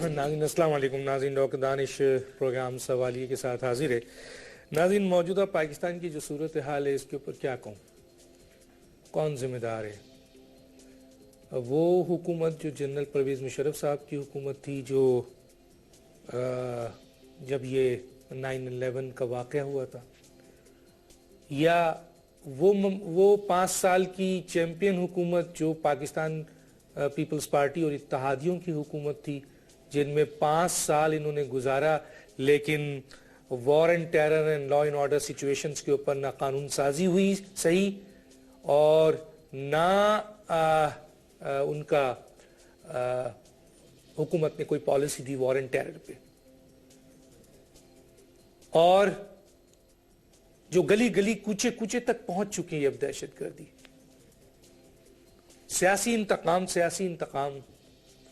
नाज़रीन अस्सलाम वालेकुम। नाज़रीन डॉक्टर दानिश प्रोग्राम सवालिए के साथ हाजिर है। नाज़रीन मौजूदा पाकिस्तान की जो सूरत हाल है इसके ऊपर क्या कहूँ, कौन जिम्मेदार है? वो हुकूमत जो जनरल परवेज़ मुशर्रफ साहब की हुकूमत थी, जो जब ये 9/11 का वाक़या हुआ था, या वो 5 साल की चैम्पियन हुकूमत जो पाकिस्तान पीपल्स पार्टी और इत्तेहादियों की हुकूमत थी, जिनमें 5 साल इन्होंने गुजारा, लेकिन war and terror and law and order situations के ऊपर ना कानून साजी हुई सही, और ना उनका हुकूमत ने कोई policy the war and terror पे। और जो गली गली कूचे कूचे तक पहुंच चुकी है अब दहशतगर्दी, सियासी इंतकाम,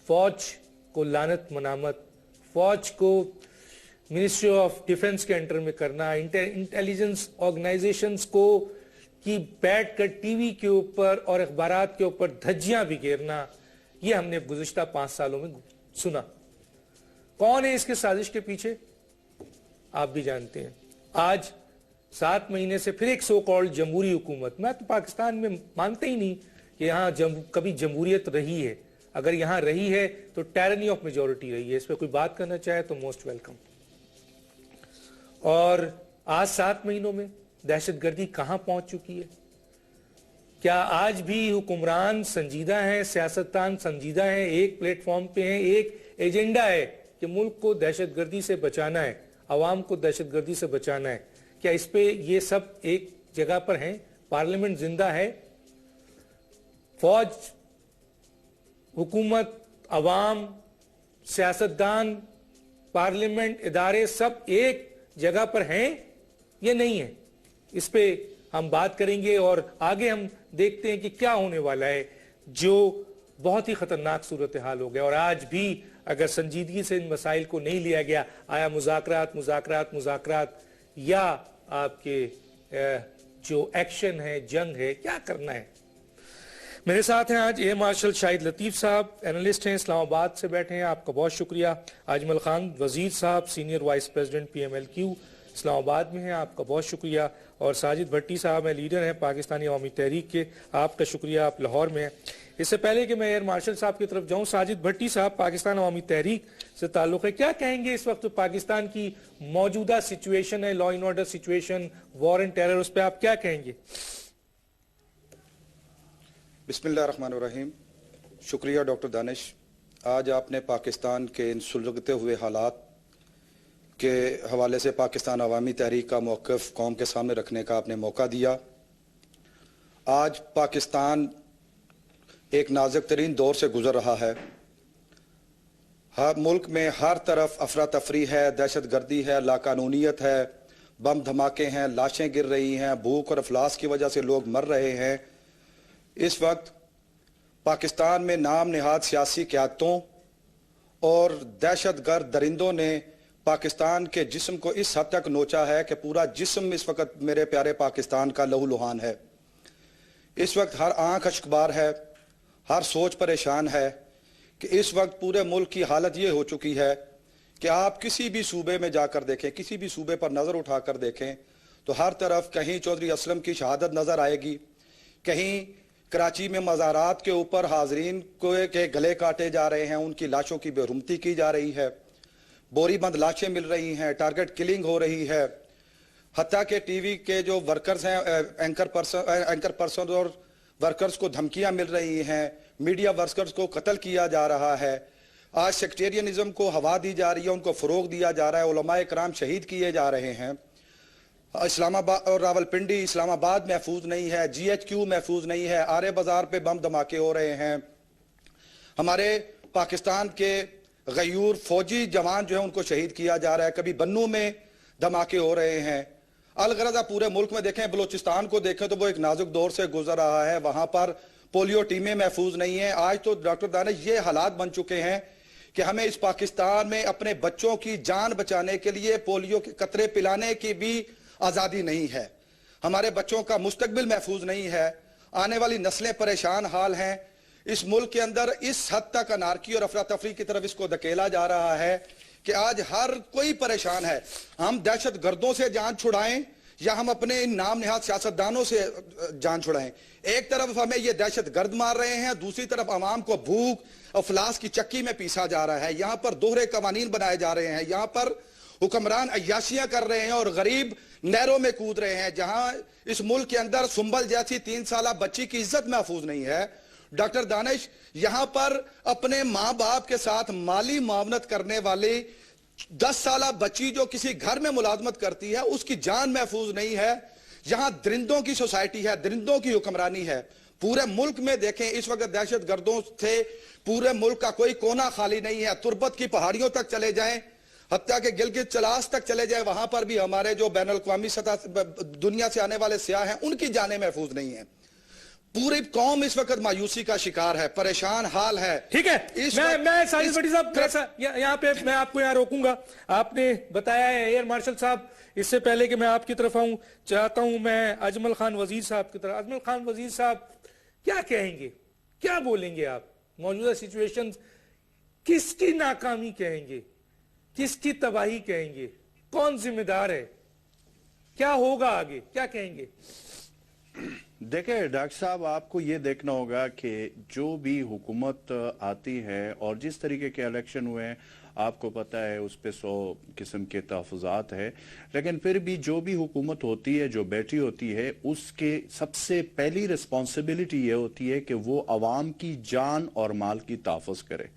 फौज को लानत मनामत, फौज को मिनिस्ट्री ऑफ डिफेंस के अंडर में करना, इंटेलिजेंस ऑर्गेनाइजेशंस को कि बैठ कर टीवी के ऊपर और अखबारात के ऊपर धज्जियां बिखेरना, ये हमने गुज़िश्ता 5 सालों में सुना। कौन है इसके साजिश के पीछे, आप भी जानते हैं। आज 7 महीने से फिर एक सो कॉल्ड जमहूरी हुकूमत, मैं तो पाकिस्तान में मानते ही नहीं कि यहाँ कभी जमहूरियत रही है। अगर यहाँ रही है तो टायरनी ऑफ मेजॉरिटी रही है। इस पर कोई बात करना चाहे तो मोस्ट वेलकम। और आज 7 महीनों में दहशतगर्दी कहां पहुंच चुकी है? क्या आज भी हुक्मरान संजीदा हैं, सियासतदान संजीदा हैं, एक प्लेटफॉर्म पे हैं, एक एजेंडा है कि मुल्क को दहशतगर्दी से बचाना है, अवाम को दहशतगर्दी से बचाना है? क्या इस पे ये सब एक जगह पर हैं? पार्लियामेंट जिंदा है, फौज, हुकूमत, अवाम, सियासतदान, पार्लियामेंट, इदारे सब एक जगह पर हैं? ये नहीं है। इस पे हम बात करेंगे और आगे हम देखते हैं कि क्या होने वाला है, जो बहुत ही खतरनाक सूरत हाल हो गया। और आज भी अगर संजीदगी से इन मसाइल को नहीं लिया गया, आया मुज़ाकरात या आपके जो एक्शन है, जंग है, क्या करना है? मेरे साथ हैं आज एयर मार्शल शाहिद लतीफ़ साहब, एनालिस्ट हैं, इस्लामाबाद से बैठे हैं, आपका बहुत शुक्रिया। अजमल खान वजीर साहब, senior vice president PMLQ Islamabad में हैं, आपका बहुत शुक्रिया। और साजिद भट्टी साहब हैं, लीडर हैं पाकिस्तानी अवामी तहरीक के, आपका शुक्रिया, आप लाहौर में हैं। इससे पहले कि मैं एयर मार्शल साहब की तरफ जाऊँ, साजिद भट्टी साहब पाकिस्तान अवामी तहरीक से ताल्लुक़ है, क्या कहेंगे इस वक्त पाकिस्तान की मौजूदा सिचुएशन है, law and order situation, war and terror, उस पर आप क्या कहेंगे? बिस्मिल्लाहिर्रहमानिर्रहीम। शुक्रिया डॉक्टर दानिश, आज आपने पाकिस्तान के इन सुलगते हुए हालात के हवाले से पाकिस्तान अवामी तहरीक का मौक़िफ़ कौम के सामने रखने का आपने मौका दिया। आज पाकिस्तान एक नाजुक तरीन दौर से गुजर रहा है। हर मुल्क में हर तरफ अफरा तफरी है, दहशत गर्दी है, लाकानूनियत है, बम धमाके हैं, लाशें गिर रही हैं, भूख और अफलास की वजह से लोग मर रहे हैं। इस वक्त पाकिस्तान में नाम निहाद सियासी क़यादतों और दहशत गर्द दरिंदों ने पाकिस्तान के जिस्म को इस हद तक नोचा है कि पूरा जिस्म इस वक्त मेरे प्यारे पाकिस्तान का लहूलुहान है। इस वक्त हर आंख अश्कबार है, हर सोच परेशान है कि इस वक्त पूरे मुल्क की हालत ये हो चुकी है कि आप किसी भी सूबे में जाकर देखें, किसी भी सूबे पर नज़र उठाकर देखें तो हर तरफ कहीं चौधरी असलम की शहादत नज़र आएगी, कहीं कराची में मज़ारात के ऊपर हाजरीन के गले काटे जा रहे हैं, उनकी लाशों की बेरुमती की जा रही है, बोरीबंद लाशें मिल रही हैं, टारगेट किलिंग हो रही है। हत्ता के टीवी के जो वर्कर्स हैं, एंकर पर्सन और वर्कर्स को धमकियां मिल रही हैं, मीडिया वर्कर्स को कत्ल किया जा रहा है। आज सेक्टेरियनिज्म को हवा दी जा रही है, उनको फ़रोग दिया जा रहा है, उलमाए कराम शहीद किए जा रहे हैं। इस्लामाबाद और रावलपिंडी, इस्लामाबाद महफूज नहीं है, GHQ महफूज नहीं है, आरे बाजार पे बम धमाके हो रहे हैं। हमारे पाकिस्तान के गयूर फौजी जवान जो है उनको शहीद किया जा रहा है, कभी बन्नू में धमाके हो रहे हैं। अलगरजा पूरे मुल्क में देखें, बलूचिस्तान को देखें तो वो एक नाजुक दौर से गुजर रहा है, वहां पर पोलियो टीमें महफूज नहीं है। आज तो डॉक्टर दानिश ये हालात बन चुके हैं कि हमें इस पाकिस्तान में अपने बच्चों की जान बचाने के लिए पोलियो के कतरे पिलाने की भी आज़ादी नहीं है। हमारे बच्चों का मुस्तकबिल महफूज नहीं है, आने वाली नस्लें परेशान हाल हैं। इस मुल्क के अंदर इस हद तक अनारकी और अफरा तफरी की तरफ इसको धकेला जा रहा है कि आज हर कोई परेशान है। हम दहशत गर्दों से जान छुड़ाएं या हम अपने इन नाम निहाद सियासतदानों से जान छुड़ाएं। एक तरफ हमें ये दहशत गर्द मार रहे हैं, दूसरी तरफ आवाम को भूख अफलास की चक्की में पीसा जा रहा है। यहां पर दोहरे कवानीन बनाए जा रहे हैं, यहां पर हुक्मरान अय्याशियां कर रहे हैं और गरीब नहरों में कूद रहे हैं। जहां इस मुल्क के अंदर सुंबल जैसी 3 साल बच्ची की इज्जत महफूज नहीं है। डॉक्टर दानिश, यहां पर अपने मां बाप के साथ माली मुआवनत करने वाली 10 साल बच्ची जो किसी घर में मुलाजमत करती है, उसकी जान महफूज नहीं है। यहां दरिंदों की सोसाइटी है, दरिंदों की हुक्मरानी है। पूरे मुल्क में देखें, इस वक्त दहशत गर्दों से पूरे मुल्क का कोई कोना खाली नहीं है। तुर्बत की पहाड़ियों तक चले जाएं, हत्या के गिलगित चलास तक चले जाएं, वहां पर भी हमारे जो बैनुल अक़वामी सतह दुनिया से आने वाले सियाह हैं, उनकी जानें महफूज नहीं है। पूरी कौम इस वक्त मायूसी का शिकार है, परेशान हाल है। ठीक है, मैं साजिद भट्टी साहब यहाँ पे मैं आपको यहाँ रोकूंगा। आपने बताया है एयर मार्शल साहब, इससे पहले कि मैं आपकी तरफ आऊं, चाहता हूं मैं अजमल खान वजीर साहब की तरफ। अजमल खान वजीर साहब, क्या कहेंगे, क्या बोलेंगे आप? मौजूदा सिचुएशन किसकी नाकामी कहेंगे, किसकी तबाही कहेंगे, कौन जिम्मेदार है, क्या होगा आगे, क्या कहेंगे? देखिए डॉक्टर साहब, आपको ये देखना होगा कि जो भी हुकूमत आती है और जिस तरीके के इलेक्शन हुए हैं, आपको पता है उस पे 100 किस्म के तहफ़्फ़ुज़ात है, लेकिन फिर भी जो भी हुकूमत होती है, जो बैठी होती है, उसके सबसे पहली रिस्पॉन्सिबिलिटी ये होती है कि वो अवाम की जान और माल की तहफ़्फ़ुज़ करे।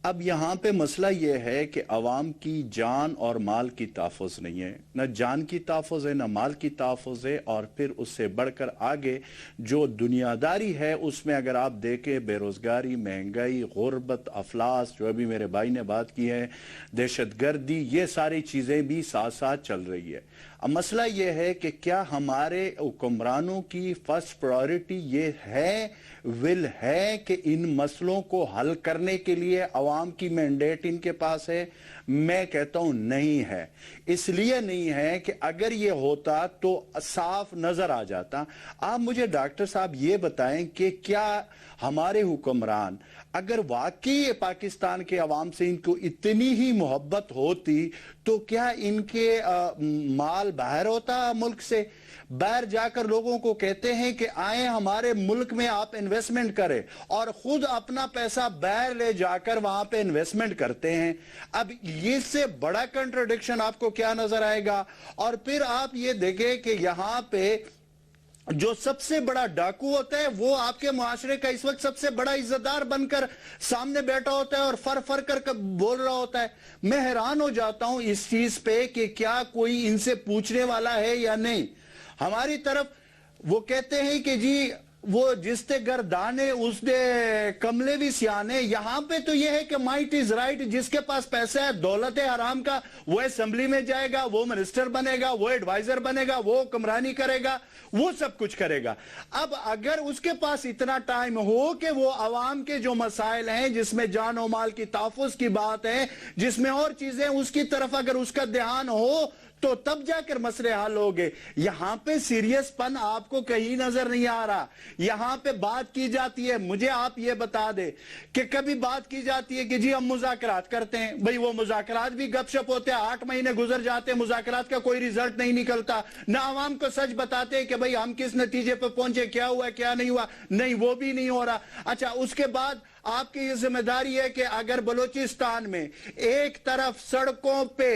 अब यहाँ पे मसला ये है कि अवाम की जान और माल की तहफ़्फ़ुज़ नहीं है, न जान की तहफ़्फ़ुज़ है, न माल की तहफ़्फ़ुज़ है। और फिर उससे बढ़कर आगे जो दुनियादारी है, उसमें अगर आप देखें बेरोज़गारी, महंगाई, गुर्बत, अफलास, जो अभी मेरे भाई ने बात की है, दहशतगर्दी, ये सारी चीज़ें भी साथ साथ चल रही है। अब मसला ये है कि क्या हमारे हुक्मरानों की फर्स्ट प्रायोरिटी ये है, विल है कि इन मसलों को हल करने के लिए अवाम की मैंडेट इनके पास है? मैं कहता हूं नहीं है। इसलिए नहीं है कि अगर ये होता तो साफ नजर आ जाता। आप मुझे डॉक्टर साहब ये बताएं कि क्या हमारे हुक्मरान अगर वाकई पाकिस्तान के अवाम से इनको इतनी ही मोहब्बत होती तो क्या इनके माल बाहर होता मुल्क से? बाहर जाकर लोगों को कहते हैं कि आए हमारे मुल्क में आप इन्वेस्टमेंट करें, और खुद अपना पैसा बाहर ले जाकर वहां पे इन्वेस्टमेंट करते हैं। अब ये से बड़ा कंट्राडिक्शन आपको क्या नजर आएगा? और फिर आप ये देखें कि यहां पे जो सबसे बड़ा डाकू होता है वो आपके मुआशरे का इस वक्त सबसे बड़ा इज्जतदार बनकर सामने बैठा होता है और फर फर कर बोल रहा होता है। मैं हैरान हो जाता हूं इस चीज पे कि क्या कोई इनसे पूछने वाला है या नहीं। हमारी तरफ वो कहते हैं कि जी वो जिसते घर दाने उसने कमले भी सियाने। यहां पे तो ये है कि माइट इज राइट, जिसके पास पैसा है, दौलत है हराम का, वो असेंबली में जाएगा, वो मिनिस्टर बनेगा, वो एडवाइजर बनेगा, वो हुक्मरानी करेगा, वो सब कुछ करेगा। अब अगर उसके पास इतना टाइम हो कि वो अवाम के जो मसाइल हैं, जिसमें जान और माल की तहफ़्फ़ुज़ की बात है, जिसमें और चीजें, उसकी तरफ अगर उसका ध्यान हो तो तब जाकर मसले हल हो गए। यहां पे सीरियसपन आपको कहीं नजर नहीं आ रहा। यहां पे बात की जाती है, मुझे आप ये बता दे कि कभी बात की जाती है कि जी हम मुज़ाकरात करते हैं। भाई वो मुज़ाकरात भी गपशप होते हैं, 8 महीने गुजर जाते हैं, मुज़ाकरात का कोई रिजल्ट नहीं निकलता। ना आवाम को सच बताते हैं कि भाई हम किस नतीजे पर पहुंचे, क्या हुआ क्या नहीं हुआ, नहीं वो भी नहीं हो रहा। अच्छा, उसके बाद आपकी ये जिम्मेदारी है कि अगर बलूचिस्तान में एक तरफ सड़कों पे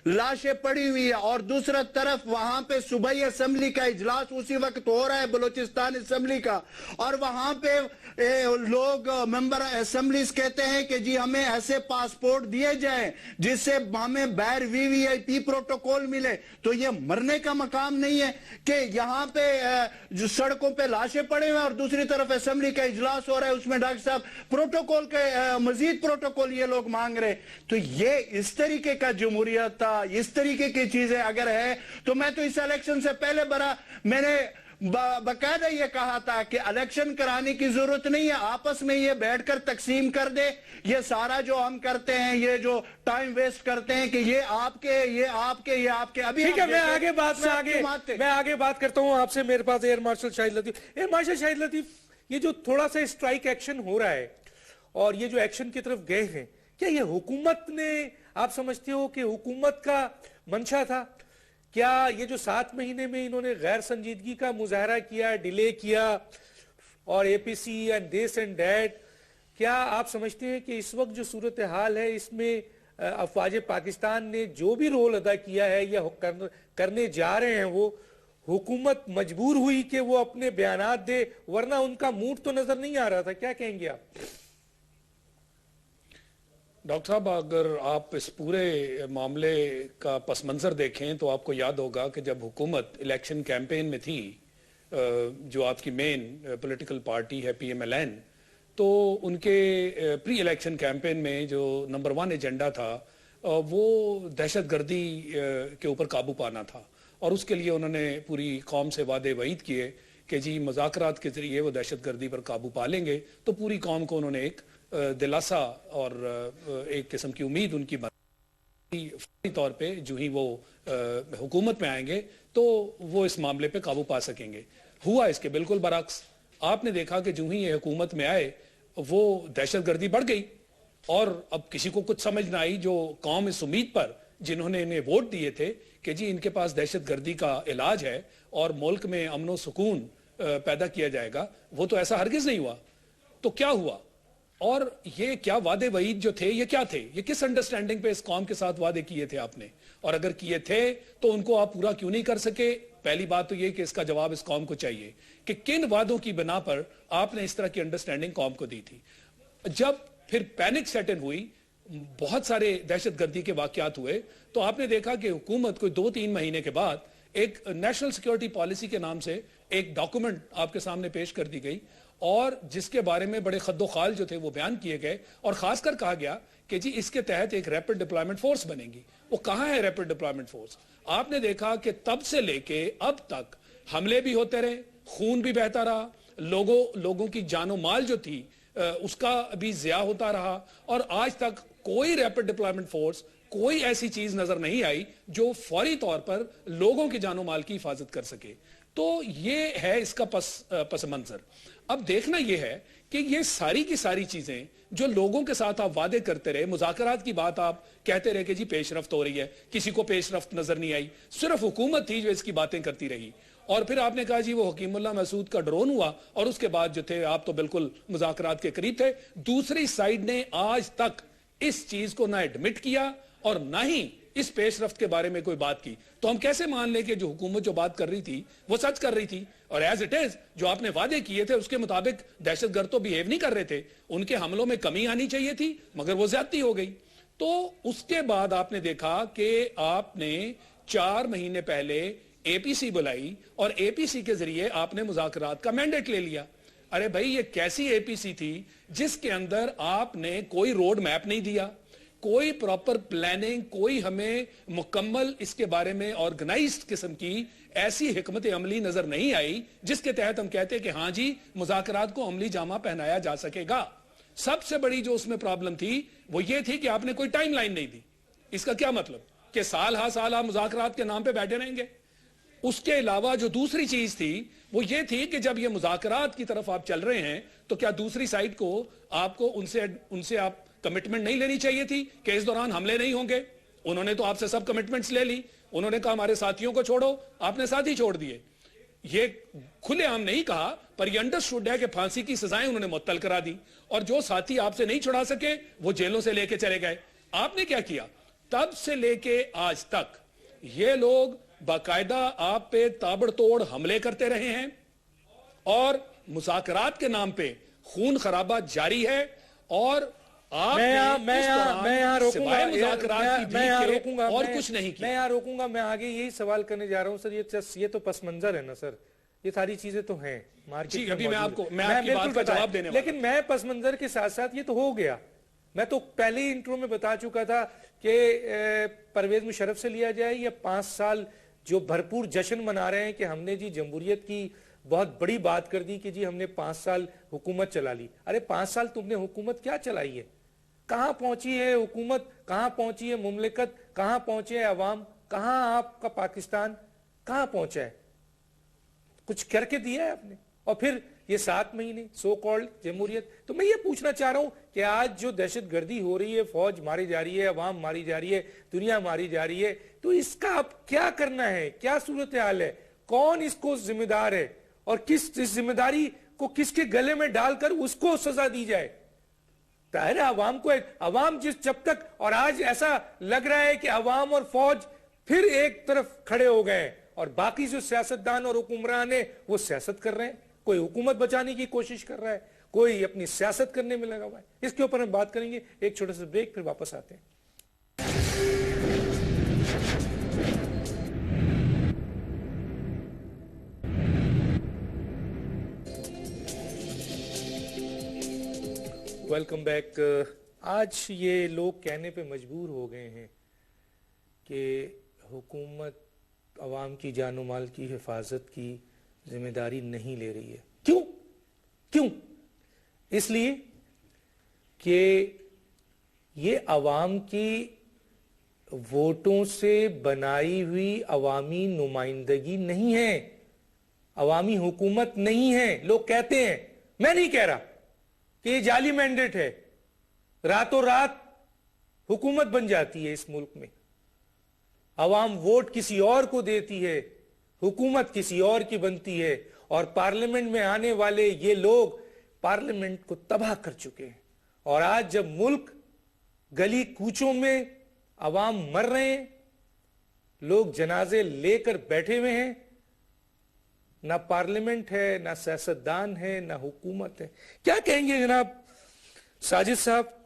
लाशें पड़ी हुई है और दूसरा तरफ वहां पे सूबाई असेंबली का इजलास उसी वक्त हो रहा है, बलूचिस्तान असेंबली का, और वहां पे लोग मेंबर असेंबलीज कहते हैं कि जी हमें ऐसे पासपोर्ट दिए जाएं जिससे हमें बाहर वीवीआईपी प्रोटोकॉल मिले, तो ये मरने का मकाम नहीं है कि यहां पे जो सड़कों पे लाशें पड़े हुए हैं और दूसरी तरफ असेंबली का इजलास हो रहा है, उसमें डॉक्टर साहब प्रोटोकॉल के मजीद प्रोटोकॉल ये लोग मांग रहे। तो ये इस तरीके का जमहूरियत था, इस तरीके की चीजें अगर है तो मैं तो इस इलेक्शन से पहले मैंने बाकायदा ये कहा था कि इलेक्शन कराने की जरूरत नहीं है, आपस में ये बैठकर तकसीम कर दे। ये सारा जो हम करते हैं, ये जो टाइम वेस्ट करते हैं कि ये आपके अभी ठीक है, मैं आगे बात करता हूं आपसे। मेरे पास air marshal Shahid Latif. Air marshal Shahid Latif, ये जो थोड़ा सा स्ट्राइक एक्शन हो रहा है और ये जो एक्शन की तरफ गए हैं, क्या ये हुकूमत ने, आप समझते हो कि हुकूमत का मंशा था? क्या ये जो 7 महीने में इन्होंने गैर संजीदगी का मुजाहरा किया, डिले किया और APC and this and that, क्या आप समझते हैं कि इस वक्त जो सूरत हाल है इसमें अफवाज पाकिस्तान ने जो भी रोल अदा किया है या करने जा रहे हैं, वो हुकूमत मजबूर हुई कि वो अपने बयानात दे, वरना उनका मूड तो नजर नहीं आ रहा था? क्या कहेंगे आप? डॉक्टर साहब, अगर आप इस पूरे मामले का पस मंजर देखें तो आपको याद होगा कि जब हुकूमत इलेक्शन कैंपेन में थी, जो आपकी मेन पॉलिटिकल पार्टी है पीएमएलएन, तो उनके प्री इलेक्शन कैंपेन में जो नंबर 1 एजेंडा था वो दहशतगर्दी के ऊपर काबू पाना था, और उसके लिए उन्होंने पूरी कौम से वादे वईद किए कि जी मुज़ाकरात के जरिए वो दहशतगर्दी पर काबू पा लेंगे। तो पूरी कौम को उन्होंने एक दिलासा और एक किस्म की उम्मीद उनकी फौरी तौर पे जो ही वो हुकूमत में आएंगे तो वो इस मामले पे काबू पा सकेंगे। हुआ इसके बिल्कुल बरअक्स। आपने देखा कि जो ही ये हुकूमत में आए वो दहशतगर्दी बढ़ गई, और अब किसी को कुछ समझ ना आई, जो कौम इस उम्मीद पर जिन्होंने इन्हें वोट दिए थे कि जी इनके पास दहशतगर्दी का इलाज है और मुल्क में अमन सुकून पैदा किया जाएगा, वो तो ऐसा हरगिज नहीं हुआ। तो क्या हुआ, और ये क्या वादे वईद जो थे ये क्या थे, ये किस अंडरस्टैंडिंग पे इस कौम के साथ वादे किए थे आपने, और अगर किए थे तो उनको आप पूरा क्यों नहीं कर सके? पहली बात तो ये कि इसका जवाब इस कौम को चाहिए कि किन वादों की बिना पर आपने इस तरह की अंडरस्टैंडिंग कौम को दी थी। जब फिर पैनिक सेट इन हुई, बहुत सारे दहशतगर्दी के वाकयात हुए, तो आपने देखा कि हुकूमत कोई 2-3 महीने के बाद एक नेशनल सिक्योरिटी पॉलिसी के नाम से एक डॉक्यूमेंट आपके सामने पेश कर दी गई, और जिसके बारे में बड़े खद्दोखाल जो थे वो बयान किए गए, और खासकर कहा गया कि जी इसके तहत एक रैपिड डिप्लॉयमेंट फोर्स बनेगी। वो कहां है रैपिड डिप्लॉयमेंट फोर्स? आपने देखा कि तब से लेके अब तक हमले भी होते रहे, खून भी बहता रहा, लोगों की जानो माल जो थी उसका भी जिया होता रहा, और आज तक कोई रैपिड डिप्लॉयमेंट फोर्स, कोई ऐसी चीज नजर नहीं आई जो फौरी तौर पर लोगों की जानो माल की हिफाजत कर सके। तो ये है इसका पस मंजर। अब देखना यह है कि ये सारी की सारी चीजें जो लोगों के साथ आप वादे करते रहे, मुज़ाकरात की बात आप कहते रहे कि जी पेशरफ्त हो रही है, किसी को पेशरफ्त नजर नहीं आई, सिर्फ हुकूमत थी जो इसकी बातें करती रही। और फिर आपने कहा जी वो हकीमुल्लाह मसूद का ड्रोन हुआ, और उसके बाद जो थे आप तो बिल्कुल मुज़ाकरात के करीब थे। दूसरी साइड ने आज तक इस चीज को ना एडमिट किया और ना ही इस पेशरफ्त के बारे में कोई बात की। तो हम कैसे मान लें कि जो हुकूमत जो बात कर रही थी वो सच कर रही थी, और एज इट इज जो आपने वादे किए थे उसके मुताबिक दहशतगर्द तो बिहेव नहीं कर रहे थे, उनके हमलों में कमी आनी चाहिए थी, मगर वो ज्यादती हो गई। तो उसके बाद आपने देखा कि आपने 4 महीने पहले एपीसी बुलाई, और एपीसी के जरिए आपने मुज़ाकरात का मैंडेट ले लिया। अरे भाई ये कैसी एपीसी थी जिसके अंदर आपने कोई रोड मैप नहीं दिया, कोई प्रॉपर प्लानिंग, कोई हमें मुकम्मल इसके बारे में ऑर्गेनाइज्ड किस्म की ऐसी हिकमत अमली नजर नहीं आई जिसके तहत हम कहते हैं कि हाँ जी मुज़ाकरात को अमली जामा पहनाया जा सकेगा। सबसे बड़ी जो उसमें प्रॉब्लम थी वो ये थी कि आपने कोई टाइमलाइन नहीं दी। इसका क्या मतलब कि साल हा साल आप मुज़ाकरात के नाम पे बैठे रहेंगे? उसके अलावा जो दूसरी चीज थी वो ये थी कि जब ये मुज़ाकरात की तरफ आप चल रहे हैं तो क्या दूसरी साइड को आपको उनसे आप कमिटमेंट नहीं लेनी चाहिए थी कि इस दौरान हमले नहीं होंगे? उन्होंने तो आपसे सब कमिटमेंट्स ले ली, उन्होंने कहा हमारे साथियों को छोड़ो, आपने साथी छोड़ दिए। ये खुलेआम नहीं कहा, पर ये अंडरस्टूड है कि फांसी की सजाएं उन्होंने मुअत्तल करा दी, और जो साथी आपसे नहीं छुड़ा सके वो जेलों से लेके चले गए। आपने क्या किया? तब से लेके आज तक ये लोग बाकायदा आप पे ताबड़तोड़ हमले करते रहे हैं, और मुज़ाकरात के नाम पे खून खराबा जारी है। और मैं यहाँ रोकूंगा और कुछ नहीं किया। मैं यहाँ रोकूंगा, मैं आगे यही सवाल करने जा रहा हूँ सर। ये तो पस मंजर है ना सर, ये सारी चीजें तो हैं मार्केट में। अभी मैं आपकी बात का जवाब देने वाला। लेकिन मैं पस मंजर के साथ साथ ये तो हो गया, मैं तो पहले ही इंट्रो में बता चुका था कि परवेज मुशर्रफ से लिया जाए या 5 साल जो भरपूर जश्न मना रहे हैं कि हमने जी जमहूरियत की बहुत बड़ी बात कर दी कि जी हमने 5 साल हुकूमत चला ली। अरे 5 साल तुमने हुकूमत क्या चलाई है? कहां पहुंची है हुकूमत, कहां पहुंची है मुमलिकत, कहां पहुंचे है अवाम, कहां आपका पाकिस्तान कहां पहुंचा है? कुछ करके दिया है आपने? और फिर ये 7 महीने सो कॉल्ड जमहूरियत। तो मैं ये पूछना चाह रहा हूं कि आज जो दहशतगर्दी हो रही है, फौज मारी जा रही है, अवाम मारी जा रही है, दुनिया मारी जा रही है, तो इसका अब क्या करना है, क्या सूरत हाल है, कौन इसको जिम्मेदार है और किस जिम्मेदारी को किसके गले में डालकर उसको सजा दी जाए। ताहिर अवाम को, अवाम जब तक, और आज ऐसा लग रहा है कि अवाम और फौज फिर एक तरफ खड़े हो गए और बाकी जो सियासतदान और हुक्मरान है वो सियासत कर रहे हैं। कोई हुकूमत बचाने की कोशिश कर रहा है, कोई अपनी सियासत करने में लगा हुआ है। इसके ऊपर हम बात करेंगे, एक छोटा सा ब्रेक, फिर वापस आते हैं। Welcome back. आज ये लोग कहने पे मजबूर हो गए हैं कि हुकूमत अवाम की जानो माल की हिफाजत की जिम्मेदारी नहीं ले रही है। क्यों? इसलिए कि ये अवाम की वोटों से बनाई हुई अवामी नुमाइंदगी नहीं है, अवामी हुकूमत नहीं है। लोग कहते हैं, मैं नहीं कह रहा कि ये जाली मैंडेट है, रातों रात हुकूमत बन जाती है इस मुल्क में, अवाम वोट किसी और को देती है, हुकूमत किसी और की बनती है, और पार्लियामेंट में आने वाले ये लोग पार्लियामेंट को तबाह कर चुके हैं। और आज जब मुल्क गली कूचों में अवाम मर रहे हैं, लोग जनाजे लेकर बैठे हुए हैं, ना पार्लियामेंट है, ना सियासतदान है, ना हुकूमत है। क्या कहेंगे जनाब साजिद साहब?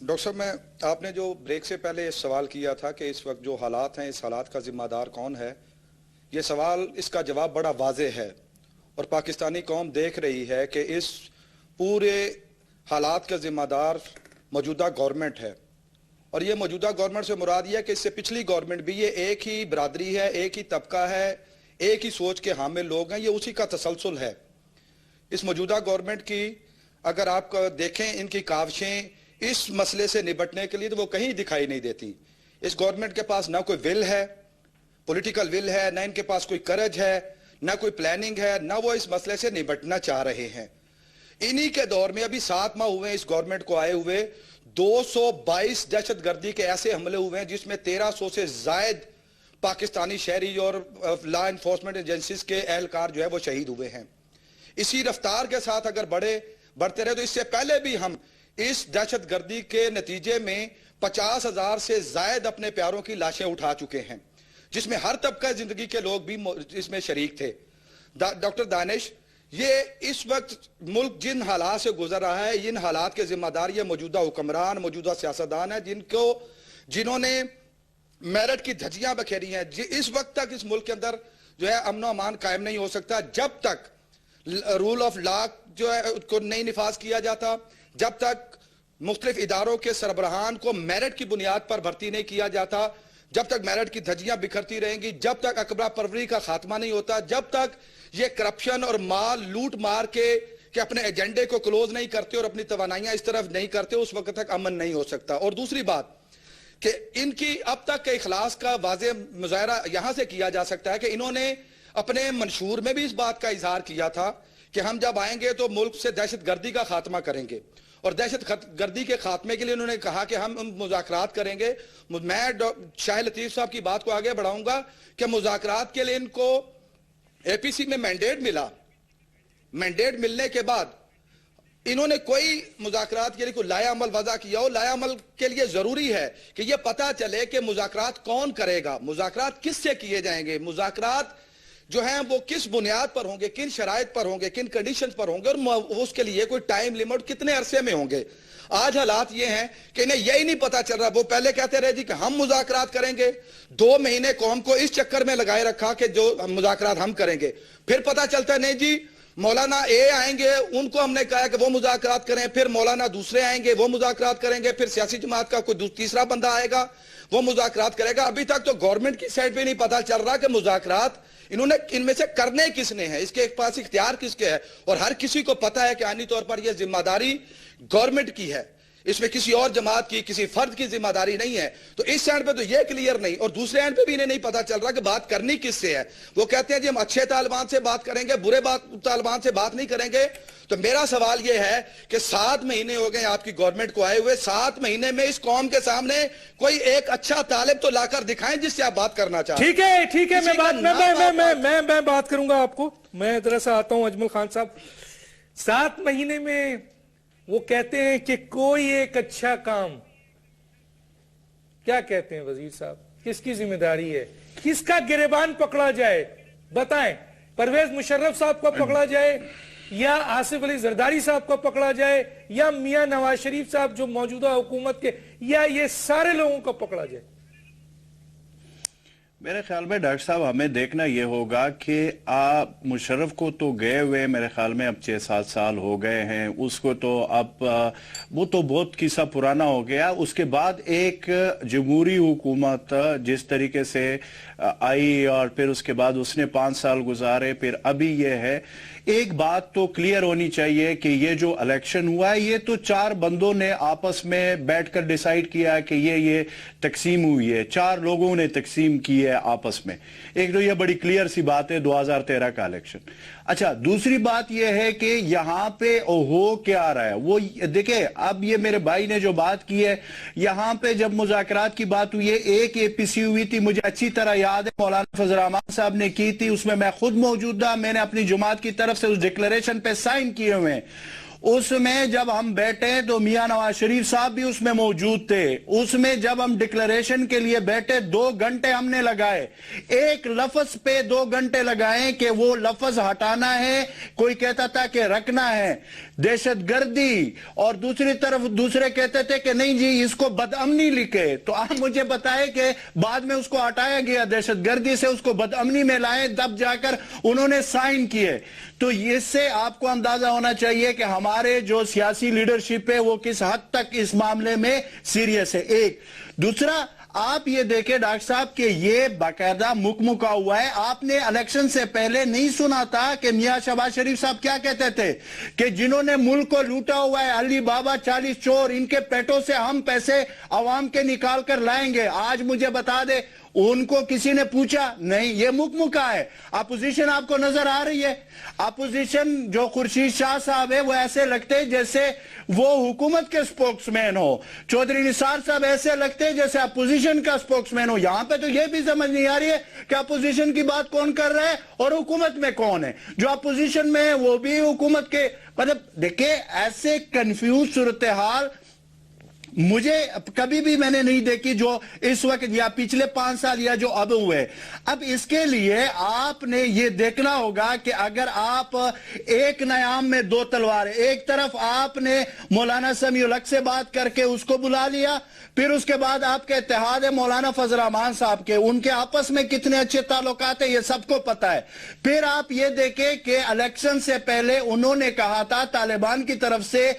डॉक्टर साहब, मैं आपने जो ब्रेक से पहले सवाल किया था कि इस वक्त जो हालात हैं, इस हालात का जिम्मेदार कौन है, ये सवाल, इसका जवाब बड़ा वाज़ेह है और पाकिस्तानी कौम देख रही है कि इस पूरे हालात का जिम्मेदार मौजूदा गवर्नमेंट है। और ये मौजूदा गवर्नमेंट से मुराद ये है कि इससे पिछली गवर्नमेंट भी, ये एक ही बरादरी है, एक ही तबका है, एक ही सोच के हामिल लोग हैं, ये उसी का तसलसल है। इस मौजूदा गवर्नमेंट की अगर आप देखें, इनकी काविशें इस मसले से निपटने के लिए तो वो कहीं दिखाई नहीं देती। इस गवर्नमेंट के पास ना कोई विल है, पॉलिटिकल विल है, ना इनके पास कोई करज है, ना कोई प्लानिंग है, ना वो इस मसले से निपटना चाह रहे हैं। इन्हीं के दौर में अभी 7 माह हुए इस गवर्नमेंट को आए हुए, 222 दहशतगर्दी के ऐसे हमले हुए हैं जिसमें 1300 से जायद पाकिस्तानी शहरी और लॉ एनफोर्समेंट एजेंसीज के एहलकार जो है वो शहीद हुए हैं। इसी रफ्तार के साथ अगर बढ़ते रहे तो इससे पहले भी हम इस दहशतगर्दी के नतीजे में 50,000 से जायद अपने प्यारों की लाशें उठा चुके हैं, जिसमें हर तबका जिंदगी के लोग भी इसमें शरीक थे। डॉक्टर दानिश, ये इस वक्त मुल्क जिन हालात से गुजर रहा है, इन हालात के जिम्मेदार ये मौजूदा हुक्मरान, मौजूदा सियासतदान है, जिन्होंने मेरठ की धज्जियां बखेरी हैं। इस वक्त तक इस मुल्क के अंदर जो है अमन और अमान कायम नहीं हो सकता जब तक रूल ऑफ लॉ जो है उसको नहीं निफाज किया जाता, जब तक मुख्तलिफ इदारों के सरबराहान को मेरिट की बुनियाद पर भर्ती नहीं किया जाता, जब तक मेरिट की धज्जियां बिखरती रहेंगी, जब तक अकबरा परवरी का खात्मा नहीं होता, जब तक ये करप्शन और माल लूट मार के अपने एजेंडे को क्लोज नहीं करते और अपनी तवानाइयां इस तरफ नहीं करते, उस वक्त तक अमन नहीं हो सकता। और दूसरी बात कि इनकी अब तक के इखलास का वाज़ेह मुज़ाहरा यहां से किया जा सकता है कि इन्होंने अपने मंशूर में भी इस बात का इजहार किया था कि हम जब आएंगे तो मुल्क से दहशतगर्दी का खात्मा करेंगे, और दहशतगर्दी के खात्मे के लिए उन्होंने कहा कि हम मुज़ाकरात करेंगे। मैं शाह लतीफ साहब की बात को आगे बढ़ाऊंगा कि मुज़ाकरात के लिए इनको एपीसी में मैंडेट मिला, मैंडेट मिलने के बाद इन्होंने कोई मुज़ाकरात के लिए कोई लाया अमल वज़ा किया हो। लाया अमल के लिए जरूरी है कि यह पता चले कि मुज़ाकरात कौन करेगा, मुज़ाकरात किससे किए जाएंगे, मुज़ाकरात जो हैं वो किस बुनियाद पर होंगे, किन शराइत पर होंगे, किन कंडीशंस पर होंगे, और उसके लिए कोई टाइम लिमिट कितने अरसे में होंगे। आज हालात ये हैं कि इन्हें यही नहीं पता चल रहा। वो पहले कहते रहे जी कि हम मुज़ाकरात करेंगे, 2 महीने कौम को इस चक्कर में लगाए रखा कि जो मुज़ाकरात हम करेंगे, फिर पता चलता है नहीं जी मौलाना ए आएंगे, उनको हमने कहा कि वो मुज़ाकरात करें, फिर मौलाना दूसरे आएंगे वो मुज़ाकरात करेंगे, फिर सियासी जमात का कोई तीसरा बंदा आएगा वो मुज़ाकरात करेगा। अभी तक तो गवर्नमेंट की साइड पे नहीं पता चल रहा कि मुज़ाकरात इन्होंने इनमें से करने किसने हैं, इसके पास इख्तियार किसके है। और हर किसी को पता है कि आनी तौर पर यह जिम्मेदारी गवर्नमेंट की है। इसमें किसी और जमात की, किसी फर्द की जिम्मेदारी नहीं है। तो इस एंड पे तो ये क्लियर नहीं, और दूसरे एंड पे भी इन्हें नहीं पता चल रहा कि बात करनी किससे है। वो कहते हैं जी हम अच्छे तालिबान से बात करेंगे, बुरे तालिबान से बात नहीं करेंगे। तो मेरा सवाल यह है कि 7 महीने हो गए आपकी गवर्नमेंट को आए हुए, 7 महीने में इस कौम के सामने कोई एक अच्छा तालिब तो लाकर दिखाएं जिससे आप बात करना चाहते हैं। ठीक है, मैं बात करूंगा आपको। मैं जरा सा आता हूं अजमल खान साहब। 7 महीने में वो कहते हैं कि कोई एक अच्छा काम, क्या कहते हैं वजीर साहब, किसकी जिम्मेदारी है, किसका गिरेबान पकड़ा जाए बताएं? परवेज मुशर्रफ साहब को पकड़ा जाए, या आसिफ अली जरदारी साहब को पकड़ा जाए, या मियां नवाज शरीफ साहब जो मौजूदा हुकूमत के, या ये सारे लोगों को पकड़ा जाए? मेरे ख्याल में डॉक्टर साहब हमें देखना यह होगा कि आप मुशर्रफ को तो गए हुए मेरे ख्याल में अब 6-7 साल हो गए हैं, उसको तो अब वो तो बहुत किस्सा पुराना हो गया। उसके बाद एक जमहूरी हुकूमत जिस तरीके से आई और फिर उसके बाद उसने 5 साल गुजारे, फिर अभी ये है। एक बात तो क्लियर होनी चाहिए कि ये जो इलेक्शन हुआ है ये तो 4 बंदों ने आपस में बैठकर डिसाइड किया कि ये तकसीम हुई है, 4 लोगों ने तकसीम की है आपस में। एक तो ये बड़ी क्लियर सी बात है 2013 का इलेक्शन। अच्छा, दूसरी बात यह है कि यहां पे हो क्या रहा है वो देखिए। अब ये मेरे भाई ने जो बात की है, यहां पे जब मुज़ाकरात की बात हुई है, एक एपीसी हुई थी, मुझे अच्छी तरह याद है, मौलाना फजल रहमान साहब ने की थी, उसमें मैं खुद मौजूद था, मैंने अपनी जमात की तरफ से उस डिक्लेरेशन पे साइन किए हुए हैं। उसमें जब हम बैठे तो मियां नवाज शरीफ साहब भी उसमें मौजूद थे। उसमें जब हम डिक्लेरेशन के लिए बैठे 2 घंटे हमने लगाए, एक लफ्ज पे 2 घंटे लगाए कि वो लफ्ज हटाना है, कोई कहता था कि रखना है दहशतगर्दी, और दूसरी तरफ दूसरे कहते थे कि नहीं जी इसको बदअमनी लिखे। तो आप मुझे बताए कि बाद में उसको हटाया गया, दहशतगर्दी से उसको बदअमनी में लाए, तब जाकर उन्होंने साइन किए। तो इससे आपको अंदाजा होना चाहिए कि हमारे जो सियासी लीडरशिप है वो किस हद तक इस मामले में सीरियस है। एक दूसरा, आप ये देखें डॉक्टर साहब कि ये बाकायदा मुकमुका हुआ है। आपने इलेक्शन से पहले नहीं सुना था कि मियां शहबाज शरीफ साहब क्या कहते थे कि जिन्होंने मुल्क को लूटा हुआ है, अली बाबा 40 चोर, इनके पेटों से हम पैसे अवाम के निकाल कर लाएंगे। आज मुझे बता दे, उनको किसी ने पूछा नहीं, ये मुकमुका है। अपोजिशन आपको नजर आ रही है, अपोजिशन जो खुर्शीद शाह साहब है वो ऐसे लगते जैसे वो हुकूमत के स्पोक्समैन हो, चौधरी निसार साहब ऐसे लगते जैसे अपोजिशन का स्पोक्समैन हो। यहां पे तो ये भी समझ नहीं आ रही है कि अपोजिशन की बात कौन कर रहा है और हुकूमत में कौन है। जो अपोजिशन में है वो भी हुकूमत के, मतलब देखिए ऐसे कंफ्यूज सूरत हाल मुझे कभी भी मैंने नहीं देखी जो इस वक्त या पिछले 5 साल या जो अब हुए। अब इसके लिए आपने ये देखना होगा कि अगर आप एक नयाम में 2 तलवार, एक तरफ आपने मौलाना समीउल हक से बात करके उसको बुला लिया, फिर उसके बाद आपके इत्तेहाद है मौलाना फजल रहमान साहब के, उनके आपस में कितने अच्छे ताल्लुकात है ये सबको पता है। फिर आप ये देखें कि इलेक्शन से पहले उन्होंने कहा था, तालिबान की तरफ से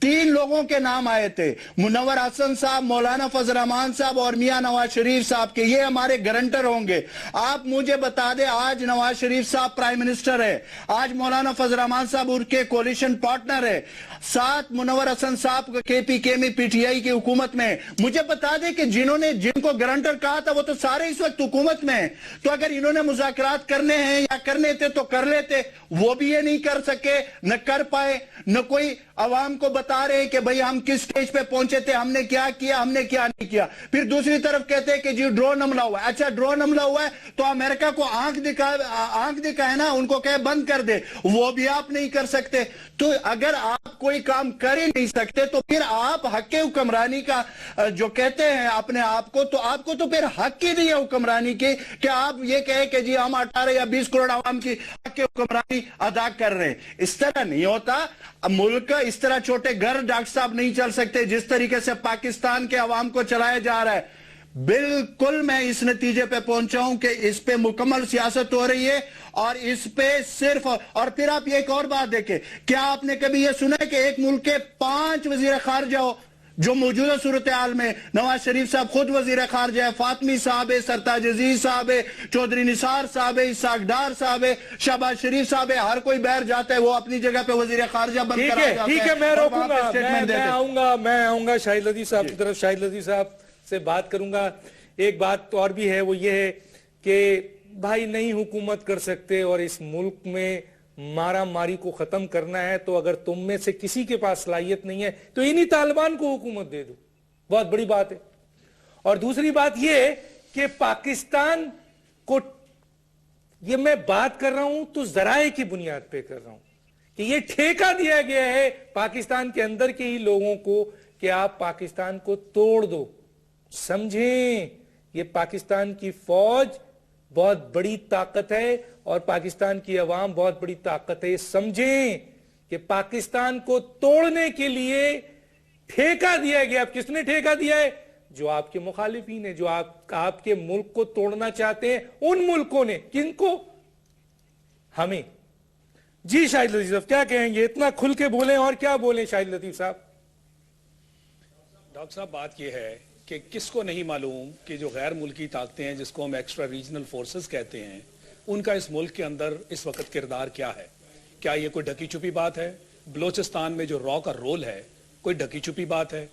3 लोगों के नाम आए थे, मुनव्वर हसन साहब, मौलाना फजल रहमान साहब और मियां नवाज शरीफ साहब के, ये हमारे गारंटर होंगे। आप मुझे बता दें, आज नवाज शरीफ साहब प्राइम मिनिस्टर है, आज मौलाना फजल रहमान साहब उनके कोalition पार्टनर है, साथ मुनव्वर हसन साहब केपीकेएम पीटीआई की हुकूमत में। मुझे बता दें कि जिनको गारंटर कहा था वो तो सारे इस वक्त हुकूमत में है। तो अगर इन्होंने मुज़ाकरात करने हैं या करने थे तो कर लेते, वो भी ये नहीं कर सके, न कर पाए, न कोई अवाम को बता रहे कि भाई हम किस स्टेज पे पहुंचे थे, हमने क्या किया, हमने क्या नहीं किया। फिर दूसरी तरफ कहते हैं कि जी ड्रोन हमला हुआ है। अच्छा, ड्रोन हमला हुआ है तो अमेरिका को आंख दिखाए ना, उनको कहे बंद कर दे, वो भी आप नहीं कर सकते। तो अगर आप कोई काम कर ही नहीं सकते तो फिर आप हक हुक्मरानी का जो कहते हैं अपने आप को, तो आपको तो फिर हक ही नहीं है हुक्मरानी के कि आप ये कहे कि जी हम 18 या 20 करोड़ आवाम की हक हुक्मरानी अदा कर रहे हैं। इस तरह नहीं होता। मुल्क इस तरह छोटे घर डॉक्टर साहब नहीं चल सकते जिस तरीके से पाकिस्तान के अवाम को चलाया जा रहा है। बिल्कुल मैं इस नतीजे पे पहुंचा हूं कि इस पे मुकम्मल सियासत हो रही है और इस पे सिर्फ, और फिर आप एक और बात देखें, क्या आपने कभी यह सुना है कि एक मुल्क के 5 वजीर खारजा हो? जो मौजूदा सूरत हाल में नवाज शरीफ साहब खुद वजीर खारजा है, फातमी साहब है, सरताज अजीज साहब है, चौधरी निसार साहब है, इसाक डार साहब है, शहबाज शरीफ साहब है, हर कोई बाहर जाता है, वो अपनी जगह पे वजीर खारजा बनकर आ जाता है। ठीक है, मैं रोकूंगा, मैं आऊंगा शाहिद लतीफ साहब की तरफ, शाहिद लतीफ साहब से बात करूंगा। एक बात तो और भी है, वो ये है कि भाई नहीं हुकूमत कर सकते और इस मुल्क में मारा मारी को खत्म करना है, तो अगर तुम में से किसी के पास सलाहियत नहीं है तो इन्हीं तालिबान को हुकूमत दे दो, बहुत बड़ी बात है। और दूसरी बात यह कि पाकिस्तान को, ये मैं बात कर रहा हूं तो जराए की बुनियाद पे कर रहा हूं कि ये ठेका दिया गया है पाकिस्तान के अंदर के ही लोगों को कि आप पाकिस्तान को तोड़ दो। समझें, ये पाकिस्तान की फौज बहुत बड़ी ताकत है और पाकिस्तान की अवाम बहुत बड़ी ताकत है। समझें कि पाकिस्तान को तोड़ने के लिए ठेका दिया गया। अब किसने ठेका दिया है? जो आपके मुखालिफिन है, जो आपके मुल्क को तोड़ना चाहते हैं, उन मुल्कों ने। किनको? हमें। जी शाहिद लतीफ साहब क्या कहेंगे? इतना खुल के बोलें और क्या बोलें शाहिद लतीफ साहब? डॉक्टर साहब, बात यह है कि किसको नहीं मालूम कि जो गैर मुल्की ताकतें हैं, जिसको हम एक्स्ट्रा रीजनल फोर्सेस कहते हैं, उनका इस मुल्क के अंदर इस वक्त किरदार क्या है? क्या ये कोई ढकी छुपी बात है? बलोचिस्तान में जो रॉ का रोल है, कोई ढकी छुपी बात है?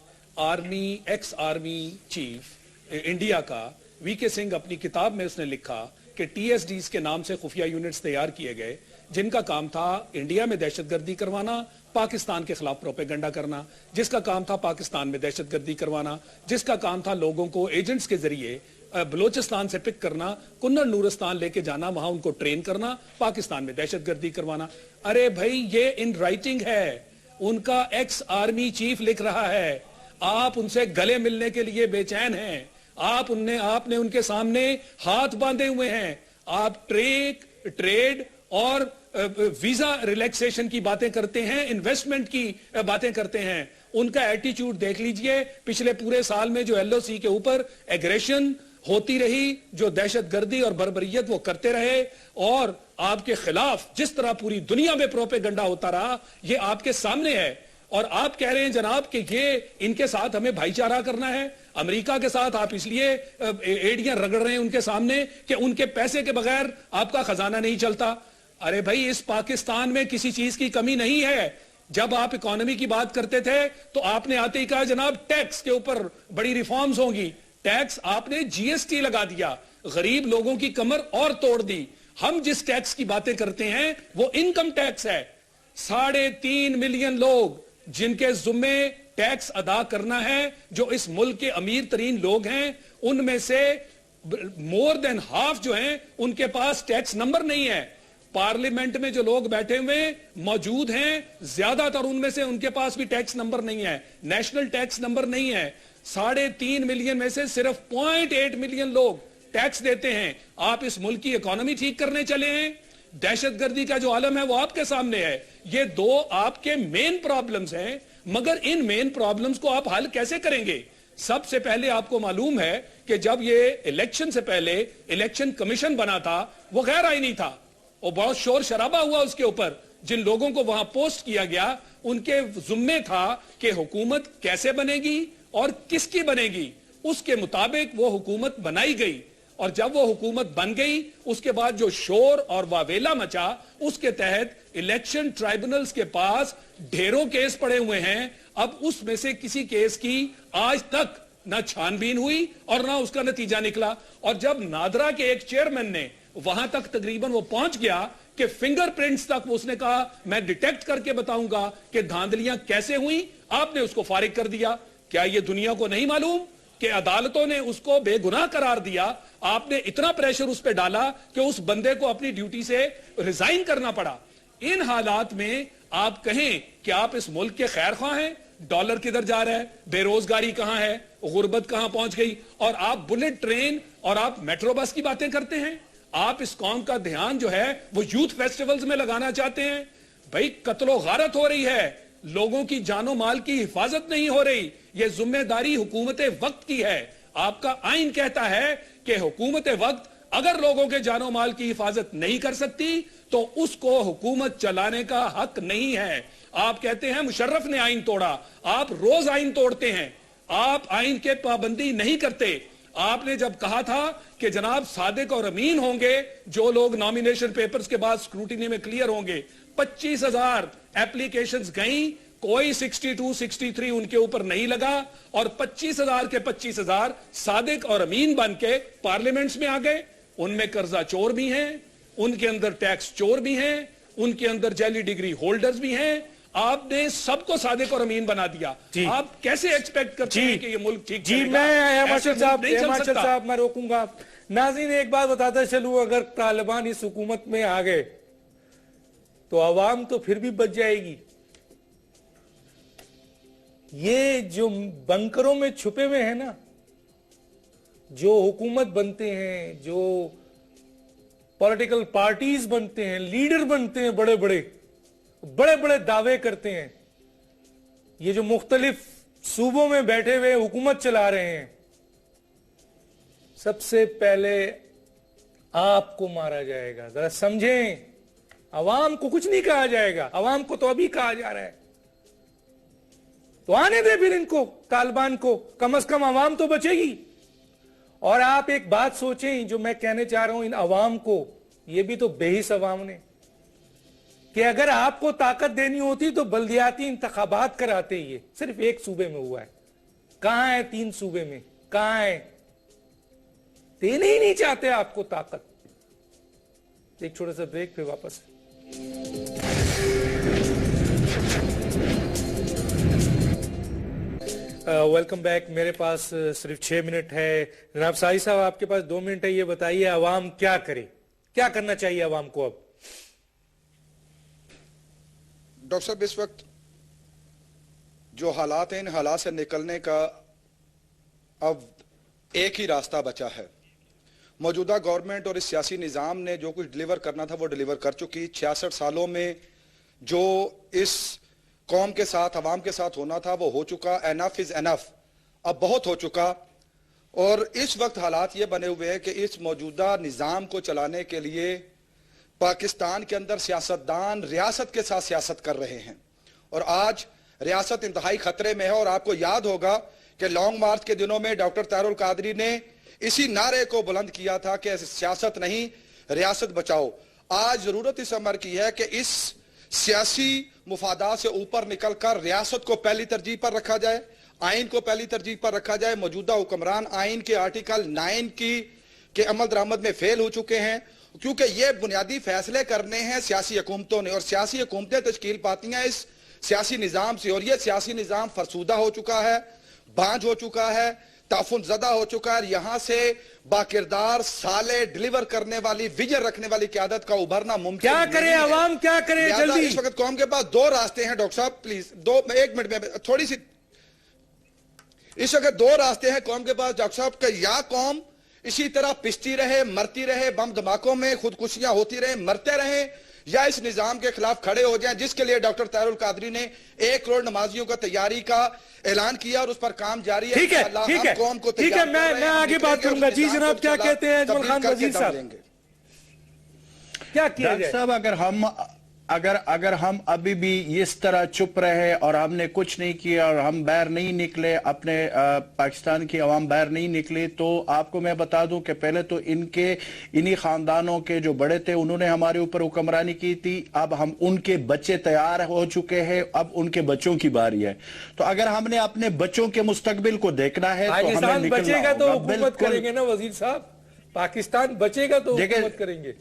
एक्स आर्मी चीफ इंडिया का वीके सिंह अपनी किताब में उसने लिखा कि TSDs के नाम से खुफिया यूनिट्स तैयार किए गए, जिनका काम था इंडिया में दहशतगर्दी करवाना, पाकिस्तान के खिलाफ प्रोपेगेंडा करना, जिसका काम था पाकिस्तान में दहशतगर्दी करवाना, जिसका काम था लोगों को एजेंट्स के जरिए बलोचिस्तान से पिक करना, कुन्नर नूरस्तान लेके जाना, वहां उनको ट्रेन करना, पाकिस्तान में दहशतगर्दी करवाना। अरे भाई, ये इन राइटिंग है, उनका एक्स आर्मी चीफ लिख रहा है। आप उनसे गले मिलने के लिए बेचैन हैं, आपने उनके सामने हाथ बांधे हुए हैं। आप ट्रेड और वीजा रिलैक्सेशन की बातें करते हैं, इन्वेस्टमेंट की बातें करते हैं। उनका एटीट्यूड देख लीजिए, पिछले पूरे साल में जो LOC के ऊपर एग्रेशन होती रही, जो दहशतगर्दी और बर्बरियत वो करते रहे, और आपके खिलाफ जिस तरह पूरी दुनिया में प्रोपेगेंडा होता रहा, ये आपके सामने है। और आप कह रहे हैं जनाब कि ये इनके साथ हमें भाईचारा करना है। अमेरिका के साथ आप इसलिए एड़ियां रगड़ रहे हैं उनके सामने कि उनके पैसे के बगैर आपका खजाना नहीं चलता। अरे भाई, इस पाकिस्तान में किसी चीज की कमी नहीं है। जब आप इकोनॉमी की बात करते थे तो आपने आते ही कहा जनाब टैक्स के ऊपर बड़ी रिफॉर्म्स होंगी। टैक्स आपने GST लगा दिया, गरीब लोगों की कमर और तोड़ दी। हम जिस टैक्स की बातें करते हैं वो इनकम टैक्स है। 3.5 मिलियन लोग जिनके जुम्मे टैक्स अदा करना है, जो इस मुल्क के अमीर तरीन लोग हैं, उनमें से मोर देन हाफ जो हैं उनके पास टैक्स नंबर नहीं है। पार्लियामेंट में जो लोग बैठे हुए मौजूद हैं, ज्यादातर उनमें से उनके पास भी टैक्स नंबर नहीं है, नेशनल टैक्स नंबर नहीं है। 3.5 मिलियन में से सिर्फ 0.8 मिलियन लोग टैक्स देते हैं। आप इस मुल्क की इकोनॉमी ठीक करने चले हैं। दहशतगर्दी का जो आलम है वो आपके सामने है। ये दो आपके मेन प्रॉब्लम्स हैं, मगर इन मेन प्रॉब्लम्स को आप हल कैसे करेंगे? सबसे पहले आपको मालूम है कि जब ये इलेक्शन से पहले इलेक्शन कमीशन बना था, वो गैर आईनी था और बहुत शोर शराबा हुआ उसके ऊपर। जिन लोगों को वहां पोस्ट किया गया, उनके जुम्मे था कि हुकूमत कैसे बनेगी और किसकी बनेगी। उसके मुताबिक वो हुकूमत बनाई गई, और जब वो हुकूमत बन गई, उसके बाद जो शोर और वावेला मचा, उसके तहत इलेक्शन ट्राइब्यूनल्स के पास ढेरों केस पड़े हुए हैं। अब उसमें से किसी केस की आज तक ना छानबीन हुई और ना उसका नतीजा निकला। और जब नादरा के एक चेयरमैन ने वहां तक तकरीबन वो पहुंच गया कि फिंगरप्रिंट्स तक उसने कहा मैं डिटेक्ट करके बताऊंगा कि धांधलियां कैसे हुई, आपने उसको फारिग कर दिया। क्या ये दुनिया को नहीं मालूम कि अदालतों ने उसको बेगुनाह करार दिया? आपने इतना प्रेशर उस पर डाला कि उस बंदे को अपनी ड्यूटी से रिजाइन करना पड़ा। इन हालात में आप कहें कि आप इस मुल्क के खैर ख्वाह हैं, डॉलर किधर जा रहा है, बेरोजगारी कहां है, गुर्बत कहां पहुंच गई, और आप बुलेट ट्रेन और आप मेट्रो बस की बातें करते हैं। आप इस कौम का ध्यान जो है वो यूथ फेस्टिवल्स में लगाना चाहते हैं। भाई, कत्लो गारत हो रही है, लोगों की जानो माल की हिफाजत नहीं हो रही। यह जिम्मेदारी हुकूमत वक्त की है। आपका आइन कहता है कि हुकूमत वक्त अगर लोगों के जानो माल की हिफाजत नहीं कर सकती तो उसको हुकूमत चलाने का हक नहीं है। आप कहते हैं मुशर्रफ ने आइन तोड़ा, आप रोज आइन तोड़ते हैं, आप आइन के पाबंदी नहीं करते। आपने जब कहा था कि जनाब सादिक और अमीन होंगे जो लोग नॉमिनेशन पेपर्स के बाद स्क्रूटिनी में क्लियर होंगे, 25,000 एप्लीकेशंस गई, कोई 62, 63 उनके ऊपर नहीं लगा और 25,000 के 25,000 सादिक और अमीन बन के पार्लियामेंट्स में आ गए। उनमें कर्जा चोर भी हैं, उनके अंदर टैक्स चोर भी हैं, उनके अंदर जाली डिग्री होल्डर्स भी हैं। आपने सबको सादिक और अमीन बना दिया। आप कैसे एक्सपेक्ट करते हैं कि ये मुल्क ठीक जी चलेगा? मैं ऐसे मुल्क नहीं चल सकता। मैं रोकूंगा। नाज़रीन एक बात बताता चलूं, अगर तालिबान इस हुकूमत में आ गए तो आवाम तो फिर भी बच जाएगी। ये जो बंकरों में छुपे हुए हैं ना, जो हुकूमत बनते हैं, जो पॉलिटिकल पार्टीज बनते हैं, लीडर बनते हैं, बड़े बड़े दावे करते हैं, ये जो मुख्तलिफ सूबों में बैठे हुए हुकूमत चला रहे हैं, सबसे पहले आपको मारा जाएगा। जरा समझें, अवाम को कुछ नहीं कहा जाएगा, अवाम को तो अभी कहा जा रहा है। तो आने दे फिर इनको, तालिबान को, कम से कम अवाम तो बचेगी। और आप एक बात सोचें जो मैं कहने चाह रहा हूं इन अवाम को, ये भी तो बेहिस अवाम ने, कि अगर आपको ताकत देनी होती तो बल्दियाती इंतखाबात कराते। ये सिर्फ एक सूबे में हुआ है, कहां है 3 सूबे में, कहां है? देने ही नहीं चाहते आपको ताकत। एक छोटा सा ब्रेक, फिर वापस। Welcome back. मेरे पास सिर्फ 6 मिनट है। जनाब साई साहब आपके पास 2 मिनट है, ये बताइए अवाम क्या करे, क्या करना चाहिए अवाम को अब? डॉक्टर साहब, इस वक्त जो हालात हैं, इन हालात से निकलने का अब एक ही रास्ता बचा है। मौजूदा गवर्नमेंट और इस सियासी निज़ाम ने जो कुछ डिलीवर करना था वो डिलीवर कर चुकी। 66 सालों में जो इस कौम के साथ, अवाम के साथ होना था वो हो चुका। एनफ इज एनफ, अब बहुत हो चुका। और इस वक्त हालात ये बने हुए हैं कि इस मौजूदा निज़ाम को चलाने के लिए पाकिस्तान के अंदर सियासतदान रियासत के साथ सियासत कर रहे हैं और आज रियासत इंतहाई खतरे में है। और आपको याद होगा कि लॉन्ग मार्च के दिनों में डॉक्टर तारुल कादरी ने इसी नारे को बुलंद किया था कि सियासत नहीं, रियासत बचाओ। आज जरूरत इस अमर की है कि इस सियासी मुफादात से ऊपर निकलकर रियासत को पहली तरजीह पर रखा जाए, आइन को पहली तरजीह पर रखा जाए। मौजूदा हुक्मरान आइन के आर्टिकल 9 के अमल दरामद में फेल हो चुके हैं, क्योंकि ये बुनियादी फैसले करने हैं सियासी हुकूमतों ने, और सियासी हुकूमतें तश्कील पाती हैं इस सियासी निज़ाम से। और ये सियासी निज़ाम फरसूदा हो चुका है, बांझ हो चुका है, ताफुन ज़दा हो चुका है। यहां से बाकिरदार साले डिलीवर करने वाली, विजन रखने वाली क़यादत का उभरना मुमकिन क्या करे अवाम, क्या करे जल्दी? इस वक्त कौम के पास 2 रास्ते हैं। डॉक्टर साहब प्लीज 1 मिनट में थोड़ी सी, इस वक्त 2 रास्ते हैं कौम के पास डॉक्टर साहब, कि या कौम इसी तरह पिसती रहे, मरती रहे, बम धमाकों में खुदकुशियां होती रहे, मरते रहे, या इस निजाम के खिलाफ खड़े हो जाएं, जिसके लिए डॉक्टर तारुल कादरी ने 1 करोड़ नमाजियों का तैयारी का ऐलान किया और उस पर काम जारी है। ठीक है, ठीक है, कौम को ठीक है, मैं आगे बात करूंगा। जी जनाब, क्या कहते हैं अजमल खान वजीर साहब, क्या किया जाए? साहब, अगर हम अभी भी इस तरह चुप रहे और हमने कुछ नहीं किया और हम बाहर नहीं निकले, अपने पाकिस्तान की अवाम बाहर नहीं निकली, तो आपको मैं बता दूं कि पहले तो इन्हीं खानदानों के जो बड़े थे उन्होंने हमारे ऊपर हुक्मरानी की थी। अब हम उनके बच्चे तैयार हो चुके हैं, अब उनके बच्चों की बारी है। तो अगर हमने अपने बच्चों के मुस्तकबिल को देखना है तो हमें बचेगा तो हुकूमत करेंगे ना वजीर साहब, पाकिस्तान बचेगा तो हुकूमत करेंगे।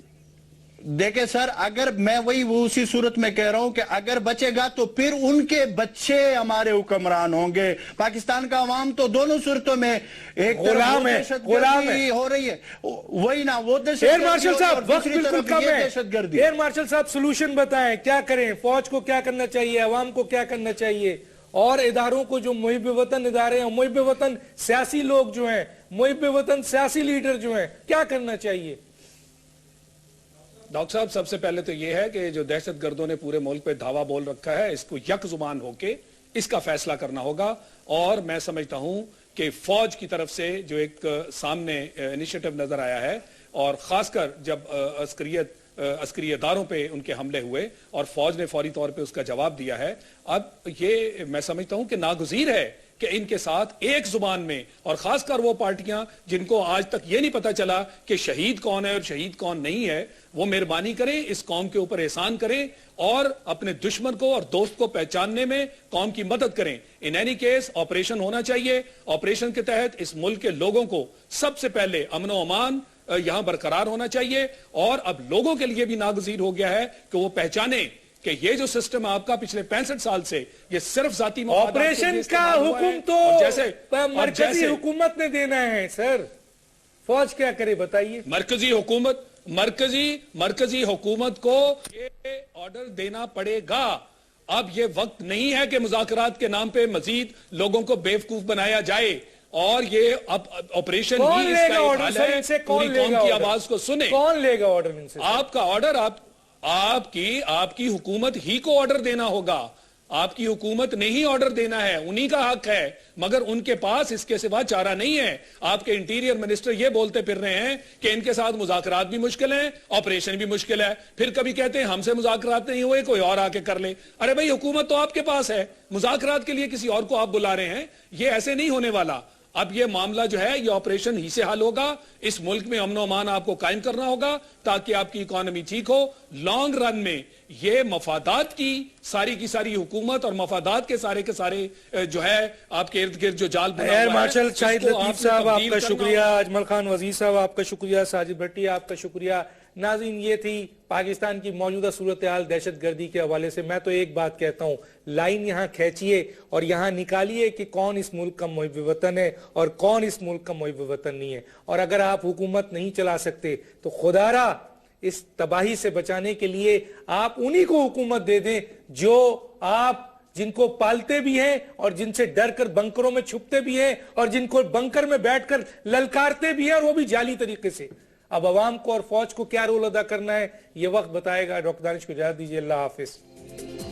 देखे सर, अगर मैं उसी सूरत में कह रहा हूं कि अगर बचेगा तो फिर उनके बच्चे हमारे हुक्मरान होंगे। पाकिस्तान का अवाम तो दोनों सूरतों में एक गुलाम है, हो रही है, वही ना, वो एयर मार्शल साहब वक्त बिल्कुल कम है। एयर मार्शल साहब सोल्यूशन बताएं, क्या करें? फौज को क्या करना चाहिए, अवाम को क्या करना चाहिए, और इदारों को जो मुहिब वतन इदारे हैं, मुहिब वतन सियासी लोग जो हैं, मुहिब वतन सियासी लीडर जो हैं, क्या करना चाहिए? डॉक्टर साहब, सबसे पहले तो यह है कि जो दहशतगर्दों ने पूरे मुल्क पे धावा बोल रखा है, इसको यक जुबान होके इसका फैसला करना होगा। और मैं समझता हूं कि फौज की तरफ से जो एक सामने इनिशिएटिव नजर आया है और खासकर जब अस्करी इदारों पे उनके हमले हुए और फौज ने फौरी तौर पे उसका जवाब दिया है। अब ये मैं समझता हूं कि नागुज़ीर है कि इनके साथ एक जुबान में, और खासकर वो पार्टियां जिनको आज तक ये नहीं पता चला कि शहीद कौन है और शहीद कौन नहीं है, वो मेहरबानी करें, इस कौम के ऊपर एहसान करें और अपने दुश्मन को और दोस्त को पहचानने में कौम की मदद करें। इन एनी केस ऑपरेशन होना चाहिए। ऑपरेशन के तहत इस मुल्क के लोगों को सबसे पहले अमन व अमान यहां बरकरार होना चाहिए। और अब लोगों के लिए भी नागुज़ीर हो गया है कि वो पहचाने कि ये जो सिस्टम है आपका पिछले 65 साल से, ये सिर्फ जाती ऑपरेशन का हुक्म तो जैसे मरकजी हुकूमत ने देना है सर, फौज क्या करे बताइए। मरकजी हुकूमत को ये ऑर्डर देना पड़ेगा। अब ये वक्त नहीं है कि मुज़ाकरात के नाम पे मजीद लोगों को बेवकूफ बनाया जाए, और ये अब ऑपरेशन ही इसका एक हल है। पूरी कौम की आवाज को सुने। कौन लेगा ऑर्डर इनसे? आपका ऑर्डर आपकी हुकूमत ही को ऑर्डर देना होगा। आपकी हुकूमत ने ही ऑर्डर देना है, उन्हीं का हक है, मगर उनके पास इसके सिवा चारा नहीं है। आपके इंटीरियर मिनिस्टर ये बोलते फिर रहे हैं कि इनके साथ मुज़ाकरात भी मुश्किल हैं, ऑपरेशन भी मुश्किल है। फिर कभी कहते हैं हमसे मुज़ाकरात नहीं हुए, कोई और आके कर ले। अरे भाई, हुकूमत तो आपके पास है, मुज़ाकरात के लिए किसी और को आप बुला रहे हैं। ये ऐसे नहीं होने वाला। अब ये मामला जो है, ये ऑपरेशन ही से हल होगा। इस मुल्क में अमन अमान आपको कायम करना होगा ताकि आपकी इकोनॉमी ठीक हो। लॉन्ग रन में ये मफादात की सारी हुकूमत और मफादात के सारे जो है आपके इर्द गिर्द जो जाल बना हुआ है। एयर मार्शल शाहिद लतीफ साहब आपका शुक्रिया, अजमल खान वजीर साहब आपका शुक्रिया, साजिद भट्टी आपका शुक्रिया। नाज़रीन, ये थी पाकिस्तान की मौजूदा सूरत हाल दहशतगर्दी के हवाले से। मैं तो एक बात कहता हूं, लाइन यहां खींचिए और यहां निकालिए कि कौन इस मुल्क का मुहिब वतन है और कौन इस मुल्क का मुहिब वतन नहीं है। और अगर आप हुकूमत नहीं चला सकते तो खुदारा इस तबाही से बचाने के लिए आप उन्हीं को हुकूमत दे दें जो आप जिनको पालते भी हैं और जिनसे डर कर बंकरों में छुपते भी हैं और जिनको बंकर में बैठकर ललकारते भी हैं, और वो भी जाली तरीके से। अब अवाम को और फौज को क्या रोल अदा करना है, ये वक्त बताएगा। डॉक्टर दानिश को इजाजत दीजिए। अल्लाह हाफिज।